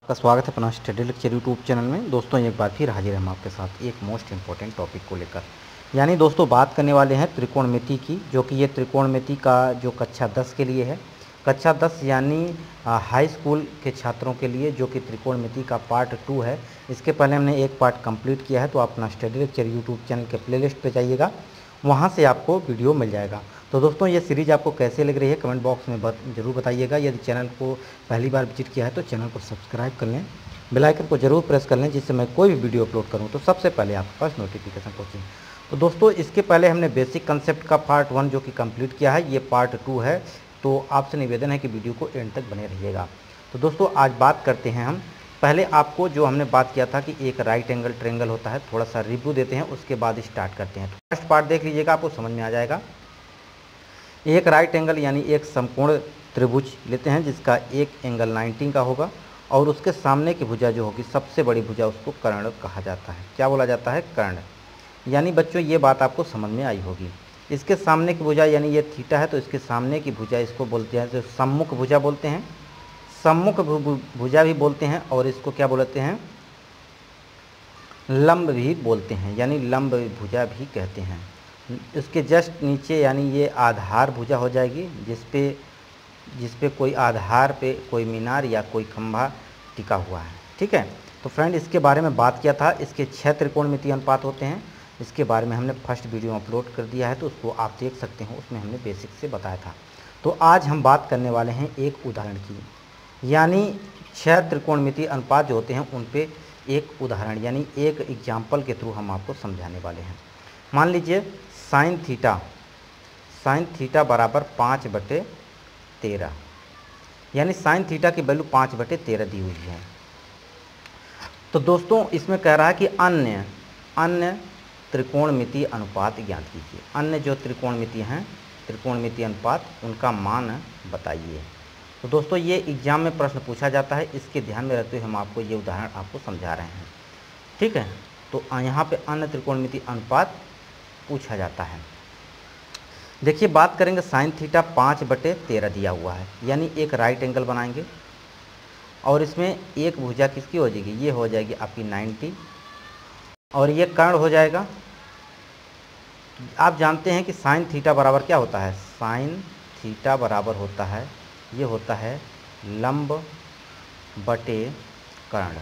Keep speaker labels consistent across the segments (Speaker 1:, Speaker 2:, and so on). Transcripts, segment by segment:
Speaker 1: का स्वागत है अपना स्टडी लेक्चर यूट्यूब चैनल में। दोस्तों एक बार फिर हाजिर हम आपके साथ एक मोस्ट इम्पॉर्टेंट टॉपिक को लेकर, यानी दोस्तों बात करने वाले हैं त्रिकोणमिति की, जो कि ये त्रिकोणमिति का जो कक्षा 10 के लिए है। कक्षा 10 यानी हाई स्कूल के छात्रों के लिए, जो कि त्रिकोणमिति का पार्ट 2 है। इसके पहले हमने एक पार्ट कंप्लीट किया है, तो आप अपना स्टडी लेक्चर यूट्यूब चैनल के प्लेलिस्ट पर जाइएगा, वहाँ से आपको वीडियो मिल जाएगा। तो दोस्तों ये सीरीज़ आपको कैसे लग रही है कमेंट बॉक्स में ज़रूर बताइएगा। यदि चैनल को पहली बार विजिट किया है तो चैनल को सब्सक्राइब कर लें, बेल आइकन को ज़रूर प्रेस कर लें, जिससे मैं कोई भी वीडियो अपलोड करूं तो सबसे पहले आपके पास नोटिफिकेशन पहुंचे। तो दोस्तों इसके पहले हमने बेसिक कंसेप्ट का पार्ट 1 जो कि कंप्लीट किया है, ये पार्ट 2 है। तो आपसे निवेदन है कि वीडियो को एंड तक बने रहिएगा। तो दोस्तों आज बात करते हैं हम, पहले आपको जो हमने बात किया था कि एक राइट एंगल ट्रायंगल होता है, थोड़ा सा रिव्यू देते हैं, उसके बाद स्टार्ट करते हैं। फर्स्ट पार्ट देख लीजिएगा, आपको समझ में आ जाएगा। एक राइट एंगल यानी एक समकोण त्रिभुज लेते हैं जिसका एक एंगल 90 का होगा, और उसके सामने की भुजा जो होगी सबसे बड़ी भुजा, उसको कर्ण कहा जाता है। क्या बोला जाता है? कर्ण। यानी बच्चों ये बात आपको समझ में आई होगी। इसके सामने की भुजा यानी ये थीटा है, तो इसके सामने की भुजा इसको बोलते हैं, जो सम्मुख भुजा बोलते हैं, सम्मुख भुजा भी बोलते हैं, और इसको क्या बोलते हैं? लंब भी बोलते हैं, यानी लंब भुजा भी कहते हैं। इसके जस्ट नीचे यानी ये आधार भुजा हो जाएगी, जिस पे कोई आधार पे कोई मीनार या कोई खंभा टिका हुआ है। ठीक है, तो फ्रेंड इसके बारे में बात किया था। इसके 6 त्रिकोणमितीय अनुपात होते हैं। इसके बारे में हमने फर्स्ट वीडियो अपलोड कर दिया है, तो उसको आप देख सकते हो, उसमें हमने बेसिक से बताया था। तो आज हम बात करने वाले हैं एक उदाहरण की, यानी 6 त्रिकोणमितीय अनुपात जो होते हैं उन पे एक उदाहरण यानी एक एग्जाम्पल के थ्रू हम आपको समझाने वाले हैं। मान लीजिए साइन थीटा बराबर 5/13, यानी साइन थीटा की वैल्यू 5/13 दी हुई है। तो दोस्तों इसमें कह रहा है कि अन्य त्रिकोणमितीय अनुपात ज्ञात कीजिए। अन्य जो त्रिकोणमितीय हैं, त्रिकोणमितीय अनुपात, उनका मान बताइए। तो दोस्तों ये एग्जाम में प्रश्न पूछा जाता है, इसके ध्यान में रखते हुए हम आपको ये उदाहरण आपको समझा रहे हैं। ठीक है, तो यहाँ पे अन्य त्रिकोणमितीय अनुपात पूछा जाता है। देखिए बात करेंगे, साइन थीटा 5/13 दिया हुआ है, यानी एक राइट एंगल बनाएंगे, और इसमें एक भुजा किसकी हो जाएगी? ये हो जाएगी आपकी 90, और ये कर्ण हो जाएगा। आप जानते हैं कि साइन थीटा बराबर क्या होता है? साइन थीटा बराबर होता है, ये होता है लंब बटे कर्ण।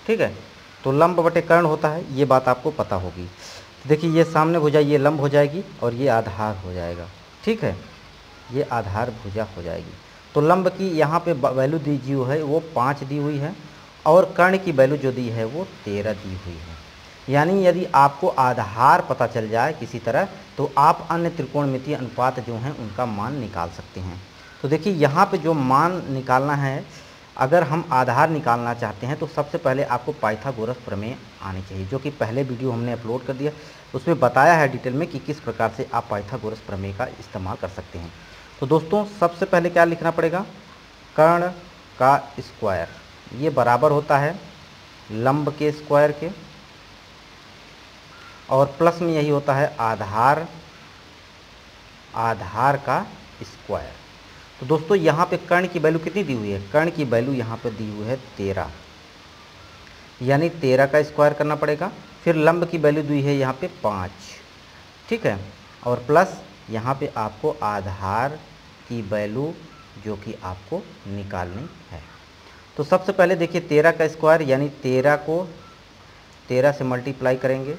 Speaker 1: ठीक है, तो लंब बटे कर्ण होता है, ये बात आपको पता होगी। देखिए ये सामने भुजा ये लंब हो जाएगी, और ये आधार हो जाएगा। ठीक है, ये आधार भुजा हो जाएगी। तो लंब की यहाँ पे वैल्यू दी हुई है वो 5 दी हुई है, और कर्ण की वैल्यू जो दी है वो 13 दी हुई है। यानी यदि आपको आधार पता चल जाए किसी तरह, तो आप अन्य त्रिकोणमितीय अनुपात जो हैं उनका मान निकाल सकते हैं। तो देखिए यहाँ पे जो मान निकालना है, अगर हम आधार निकालना चाहते हैं तो सबसे पहले आपको पाइथागोरस प्रमेय आनी चाहिए, जो कि पहले वीडियो हमने अपलोड कर दिया, उसमें बताया है डिटेल में कि किस प्रकार से आप पाइथागोरस प्रमेय का इस्तेमाल कर सकते हैं। तो दोस्तों सबसे पहले क्या लिखना पड़ेगा? कर्ण का स्क्वायर, ये बराबर होता है लंब के स्क्वायर के, और प्लस में यही होता है आधार का स्क्वायर। तो दोस्तों यहाँ पे कर्ण की वैल्यू कितनी दी हुई है? कर्ण की वैल्यू यहाँ पे दी हुई है 13, यानी 13 का स्क्वायर करना पड़ेगा। फिर लंब की वैल्यू दी है यहाँ पे 5, ठीक है, और प्लस यहाँ पे आपको आधार की वैल्यू जो कि आपको निकालनी है। तो सबसे पहले देखिए 13 का स्क्वायर यानी 13 को 13 से मल्टीप्लाई करेंगे,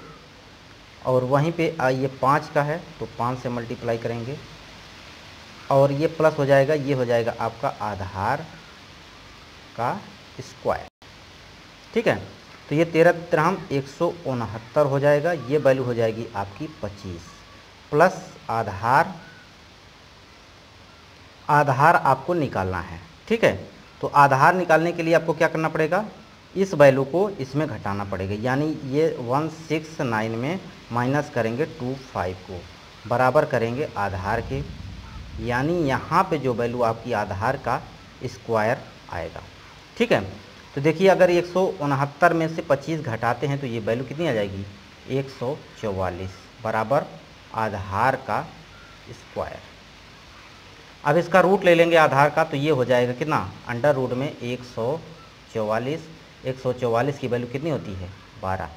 Speaker 1: और वहीं पे ये 5 का है तो 5 से मल्टीप्लाई करेंगे, और ये प्लस हो जाएगा, ये हो जाएगा आपका आधार का स्क्वायर। ठीक है, तो ये 13 169 हो जाएगा, ये वैल्यू हो जाएगी आपकी 25, प्लस आधार आपको निकालना है। ठीक है, तो आधार निकालने के लिए आपको क्या करना पड़ेगा? इस वैल्यू को इसमें घटाना पड़ेगा, यानी ये 169 में माइनस करेंगे 25 को, बराबर करेंगे आधार के, यानी यहाँ पे जो वैल्यू आपकी आधार का स्क्वायर आएगा। ठीक है, तो देखिए अगर 169 में से 25 घटाते हैं तो ये वैल्यू कितनी आ जाएगी? 144 बराबर आधार का स्क्वायर। अब इसका रूट ले लेंगे आधार का, तो ये हो जाएगा कितना, अंडर रूट में 144। 144 की वैल्यू कितनी होती है, 12।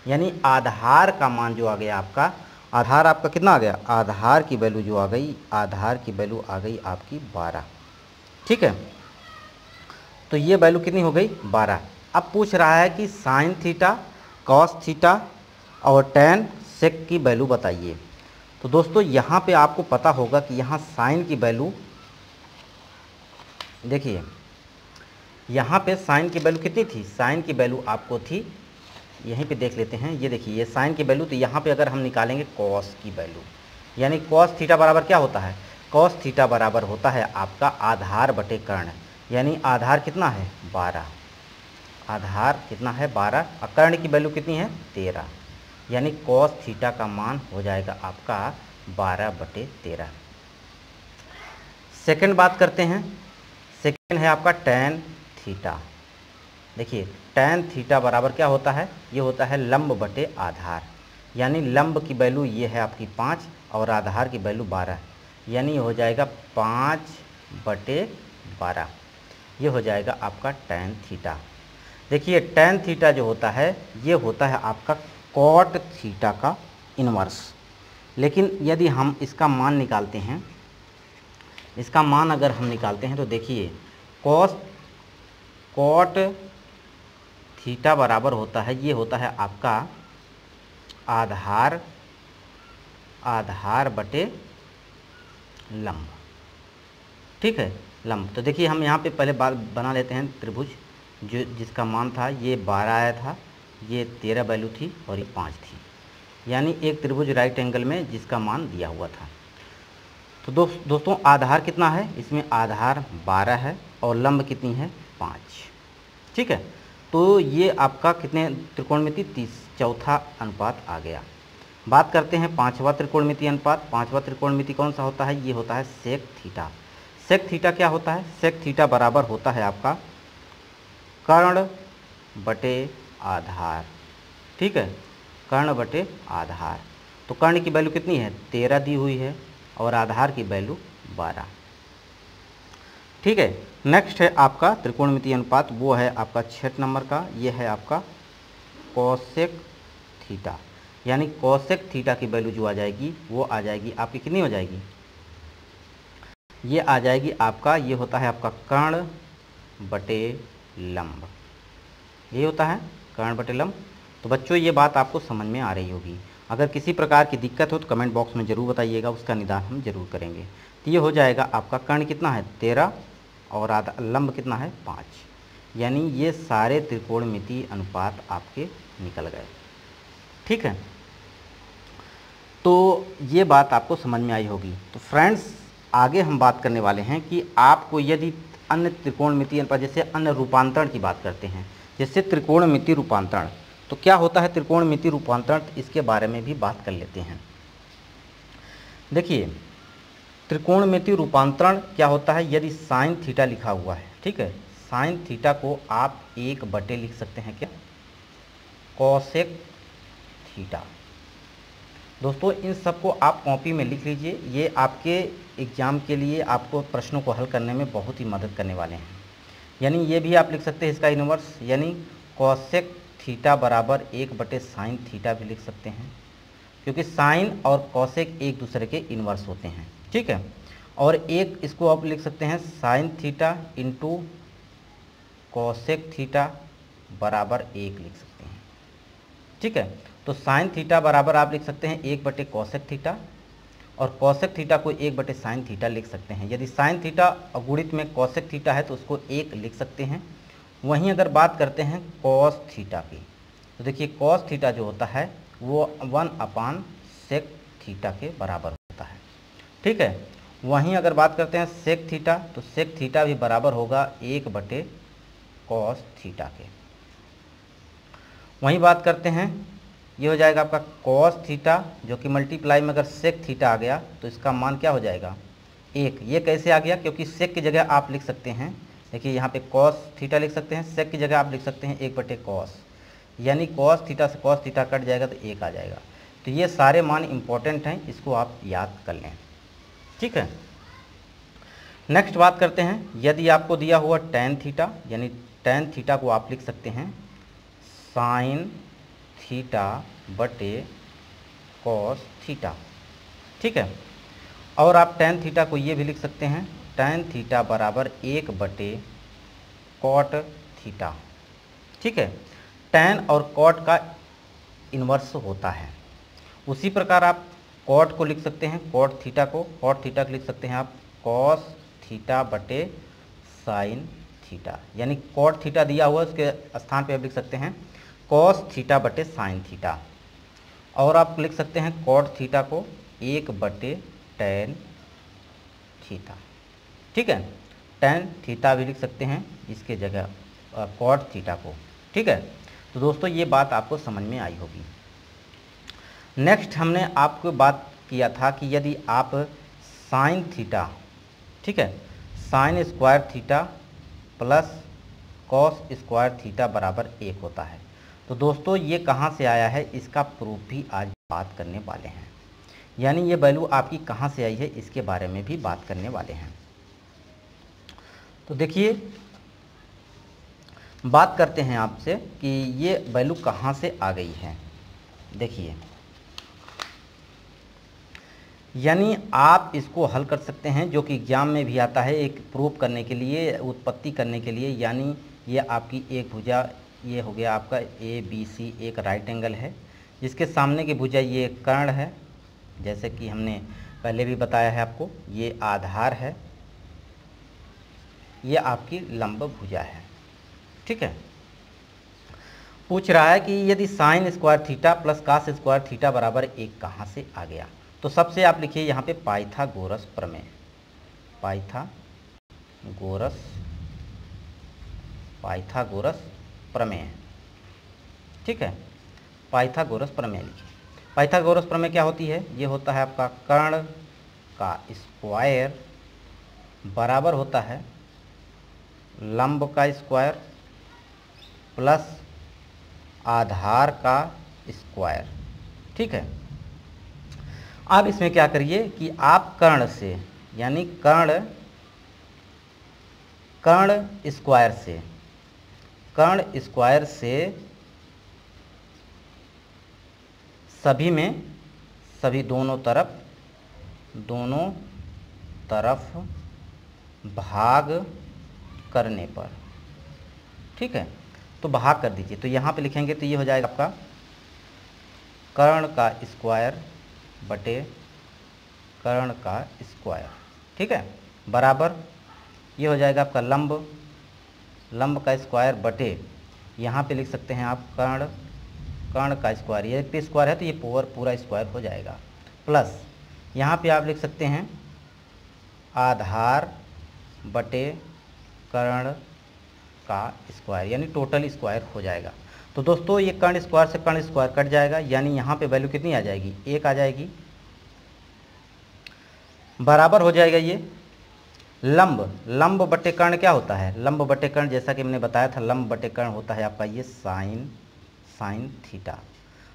Speaker 1: यानी आधार का मान जो आ गया आपका, आधार आपका कितना आ गया, आधार की वैल्यू जो आ गई, आधार की वैल्यू आ गई आपकी 12। ठीक है, तो ये वैल्यू कितनी हो गई, 12। अब पूछ रहा है कि साइन थीटा, कॉस थीटा और टेन सेक की वैल्यू बताइए। तो दोस्तों यहाँ पे आपको पता होगा कि यहाँ साइन की वैल्यू, देखिए यहाँ पे साइन की वैल्यू कितनी थी, साइन की वैल्यू आपको थी, यहीं पे देख लेते हैं, ये देखिए ये साइन की वैल्यू, तो यहाँ पे अगर हम निकालेंगे कॉस की वैल्यू, यानी कॉस थीटा बराबर क्या होता है, कॉस थीटा बराबर होता है आपका आधार बटे कर्ण, यानी आधार कितना है 12, आधार कितना है 12 और कर्ण की वैल्यू कितनी है 13, यानी कॉस थीटा का मान हो जाएगा आपका 12/13। सेकंड बात करते हैं, सेकंड है आपका टेन थीटा। देखिए टेन थीटा बराबर क्या होता है, ये होता है लंब बटे आधार, यानी लंब की वैल्यू ये है आपकी 5 और आधार की वैल्यू 12, यानी हो जाएगा 5/12, ये हो जाएगा आपका टेन थीटा। देखिए टेन थीटा जो होता है ये होता है आपका कॉट थीटा का इन्वर्स, लेकिन यदि हम इसका मान निकालते हैं, इसका मान अगर हम निकालते हैं तो देखिए कॉट थीटा बराबर होता है, ये होता है आपका आधार बटे लंब। ठीक है, लंब। तो देखिए हम यहाँ पे पहले बना लेते हैं त्रिभुज, जो जिसका मान था ये 12 आया था, ये 13 वैल्यू थी और ये 5 थी, यानी एक त्रिभुज राइट एंगल में जिसका मान दिया हुआ था। तो दोस्तों आधार कितना है, इसमें आधार 12 है और लंब कितनी है 5। ठीक है, तो ये आपका कितने त्रिकोणमिति, 4था अनुपात आ गया। बात करते हैं 5वां त्रिकोणमिति अनुपात। 5वां त्रिकोणमिति कौन सा होता है, ये होता है सेक थीटा। सेक थीटा क्या होता है, सेक थीटा बराबर होता है आपका कर्ण बटे आधार। ठीक है, कर्ण बटे आधार। तो कर्ण की वैल्यू कितनी है 13 दी हुई है और आधार की वैल्यू 12। ठीक है, नेक्स्ट है आपका त्रिकोणमितीय अनुपात, वो है आपका 6 नंबर का, ये है आपका कोसेक थीटा, यानी कोसेक थीटा की वैल्यू जो आ जाएगी वो आ जाएगी आपकी कितनी हो जाएगी, ये आ जाएगी आपका, ये होता है आपका कर्ण बटे लंब, ये होता है कर्ण बटे लंब। तो बच्चों ये बात आपको समझ में आ रही होगी। अगर किसी प्रकार की दिक्कत हो तो कमेंट बॉक्स में ज़रूर बताइएगा, उसका निदान हम जरूर करेंगे। तो ये हो जाएगा आपका कर्ण कितना है 13 और लंब कितना है 5, यानी ये सारे त्रिकोणमितीय अनुपात आपके निकल गए। ठीक है, तो ये बात आपको समझ में आई होगी। तो फ्रेंड्स आगे हम बात करने वाले हैं कि आपको यदि अन्य त्रिकोणमितीय अनुपात, जैसे अन्य रूपांतरण की बात करते हैं, जैसे त्रिकोणमितीय रूपांतरण, तो क्या होता है त्रिकोणमितीय रूपांतरण, इसके बारे में भी बात कर लेते हैं। देखिए त्रिकोणमितीय रूपांतरण क्या होता है, यदि साइन थीटा लिखा हुआ है, ठीक है, साइन थीटा को आप 1/, लिख सकते हैं क्या, कोसेक थीटा। दोस्तों इन सबको आप कॉपी में लिख लीजिए, ये आपके एग्ज़ाम के लिए आपको प्रश्नों को हल करने में बहुत ही मदद करने वाले हैं। यानी ये भी आप लिख सकते हैं इसका इन्वर्स, यानी कोसेक थीटा बराबर 1/साइन थीटा भी लिख सकते हैं, क्योंकि साइन और कोसेक एक दूसरे के इन्वर्स होते हैं। ठीक है, और एक इसको आप लिख सकते हैं sine theta into cosec theta बराबर 1 लिख सकते हैं। ठीक है, तो साइन थीटा बराबर आप लिख सकते हैं 1/कोसेक थीटा और कोसेक थीटा को 1/साइन थीटा लिख सकते हैं। यदि साइन थीटा गुणित में कोसेक थीटा है तो उसको 1 लिख सकते हैं। वहीं अगर बात करते हैं कॉस थीटा की, तो देखिए कॉस थीटा जो होता है वो 1/सेक थीटा के बराबर होता है। ठीक है, वहीं अगर बात करते हैं सेक थीटा, तो सेक थीटा भी बराबर होगा 1/कॉस थीटा के। वहीं बात करते हैं, ये हो जाएगा आपका कॉस थीटा, जो कि मल्टीप्लाई में अगर सेक थीटा आ गया तो इसका मान क्या हो जाएगा 1। ये कैसे आ गया, क्योंकि सेक की जगह आप लिख सकते हैं, देखिए यहाँ पे कॉस थीटा लिख सकते हैं, सेक की जगह आप लिख सकते हैं 1/कॉस, यानी कॉस थीटा से कॉस थीटा कट जाएगा तो 1 आ जाएगा। तो ये सारे मान इंपॉर्टेंट हैं, इसको आप याद कर लें। ठीक है, नेक्स्ट बात करते हैं, यदि आपको दिया हुआ tan थीटा, यानी tan थीटा को आप लिख सकते हैं sin थीटा बटे cos थीटा, ठीक है। और आप tan थीटा को ये भी लिख सकते हैं tan थीटा बराबर 1 बटे cot थीटा, ठीक है। tan और cot का इन्वर्स होता है। उसी प्रकार आप cot को लिख सकते हैं, cot थीटा को लिख सकते हैं आप cos थीटा बटे sin थीटा, यानी cot थीटा दिया हुआ उसके स्थान पे आप लिख सकते हैं cos थीटा बटे sin थीटा। और आप लिख सकते हैं cot थीटा को 1 बटे tan थीटा, ठीक है। tan थीटा भी लिख सकते हैं इसके जगह cot थीटा को, ठीक है। तो दोस्तों ये बात आपको समझ में आई होगी। नेक्स्ट हमने आपको बात किया था कि यदि आप sin थीटा, ठीक है, sin square theta plus cos square theta बराबर 1 होता है। तो दोस्तों ये कहाँ से आया है, इसका प्रूफ भी आज बात करने वाले हैं, यानी ये वैल्यू आपकी कहाँ से आई है इसके बारे में भी बात करने वाले हैं। तो देखिए बात करते हैं आपसे कि ये वैल्यू कहाँ से आ गई है। देखिए, यानी आप इसको हल कर सकते हैं, जो कि एग्जाम में भी आता है एक प्रूफ करने के लिए, उत्पत्ति करने के लिए। यानी ये आपकी एक भुजा, ये हो गया आपका ABC, एक राइट एंगल है, जिसके सामने की भुजा ये कर्ण है, जैसे कि हमने पहले भी बताया है आपको, ये आधार है, ये आपकी लंब भुजा है, ठीक है। पूछ रहा है कि यदि sin square theta plus cos square theta बराबर 1 कहाँ से आ गया। तो सबसे आप लिखिए यहाँ पे पाइथागोरस प्रमेय, पाइथागोरस प्रमेय, ठीक है। पाइथागोरस प्रमेय लिखिए। पाइथागोरस प्रमेय क्या होती है, ये होता है आपका कर्ण का स्क्वायर बराबर होता है लंब का स्क्वायर प्लस आधार का स्क्वायर, ठीक है। अब इसमें क्या करिए कि आप कर्ण से, यानी कर्ण स्क्वायर से सभी दोनों तरफ भाग करने पर, ठीक है, तो भाग कर दीजिए। तो यहाँ पे लिखेंगे तो ये हो जाएगा आपका कर्ण का स्क्वायर बटे कर्ण का स्क्वायर, ठीक है, बराबर ये हो जाएगा आपका लंब का स्क्वायर बटे, यहाँ पे लिख सकते हैं आप कर्ण का स्क्वायर, ये पे स्क्वायर है तो ये पूरा स्क्वायर हो जाएगा, प्लस यहाँ पे आप लिख सकते हैं आधार बटे कर्ण का स्क्वायर, यानी टोटल स्क्वायर हो जाएगा। तो दोस्तों ये कर्ण स्क्वायर कट जाएगा, यानी यहाँ पे वैल्यू कितनी आ जाएगी, 1 आ जाएगी, बराबर हो जाएगा ये लंब बटे कर्ण क्या होता है, लंब बटे कर्ण, जैसा कि मैंने बताया था लंब बटे कर्ण होता है आपका ये साइन थीटा।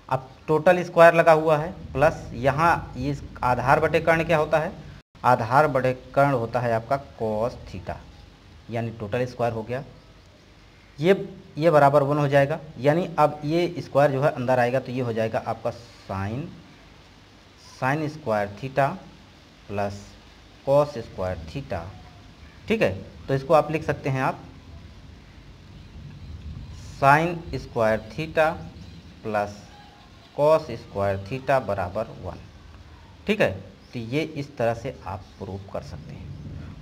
Speaker 1: अब टोटल स्क्वायर लगा हुआ है, प्लस यहाँ ये आधार बटे कर्ण क्या होता है, आधार बटे कर्ण होता है आपका cos थीटा, यानी टोटल स्क्वायर हो गया, ये बराबर 1 हो जाएगा। यानी अब ये स्क्वायर जो है अंदर आएगा तो ये हो जाएगा आपका sine square theta plus cos square theta, ठीक है। तो इसको आप लिख सकते हैं आप sine square theta plus cos square theta बराबर 1, ठीक है। तो ये इस तरह से आप प्रूफ कर सकते हैं।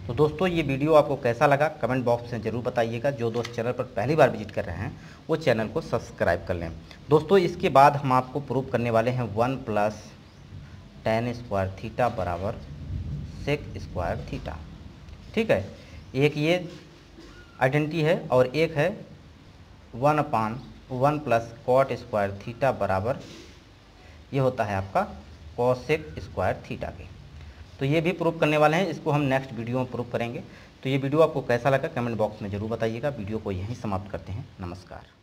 Speaker 1: तो दोस्तों ये वीडियो आपको कैसा लगा कमेंट बॉक्स में ज़रूर बताइएगा। जो दोस्त चैनल पर पहली बार विजिट कर रहे हैं वो चैनल को सब्सक्राइब कर लें। दोस्तों इसके बाद हम आपको प्रूफ करने वाले हैं 1 प्लस tan स्क्वायर थीटा बराबर sec स्क्वायर थीटा, ठीक है। एक ये आइडेंटिटी है और एक है 1/1 प्लस cot स्क्वायर थीटा बराबर ये होता है आपका cosec स्क्वायर थीटा के। तो ये भी प्रूफ करने वाले हैं, इसको हम नेक्स्ट वीडियो में प्रूफ करेंगे। तो ये वीडियो आपको कैसा लगा कमेंट बॉक्स में ज़रूर बताइएगा। वीडियो को यहीं समाप्त करते हैं। नमस्कार।